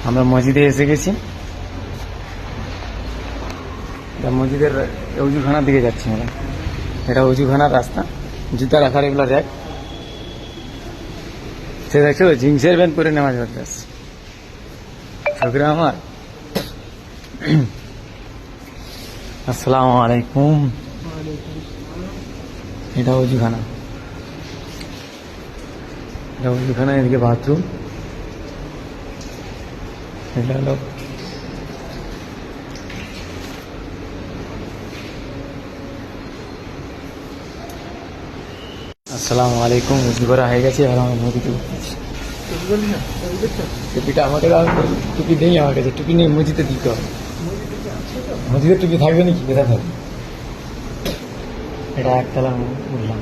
আমরা মসজিদে এসে গেছি। মসজিদের অজুখানার দিকে যাচ্ছি আমরা। এটা অজুখানার রাস্তা, জুতা রাখার এগুলো র্যাক। সে দেখছো জিন্সের প্যান্ট পরে নামাজ পড়তে আসছে ছোকরা আমার। আসসালামু আলাইকুম। এটা অজুখানা, এটা অজুখানা, এদিকে বাথরুম। এটা হলো আসসালামু আলাইকুম। উজু করা হয়ে গেছে, আর আমার নদীতে উঠতেছি। টুপিটা আমাকে দাও, টুপি নেই আমার কাছে, টুপি নেই, মসজিদে দিতে হবে। মসজিদের টুপি থাকবে নাকি, কোথায় থাকবে? এটা একতলা উঠলাম।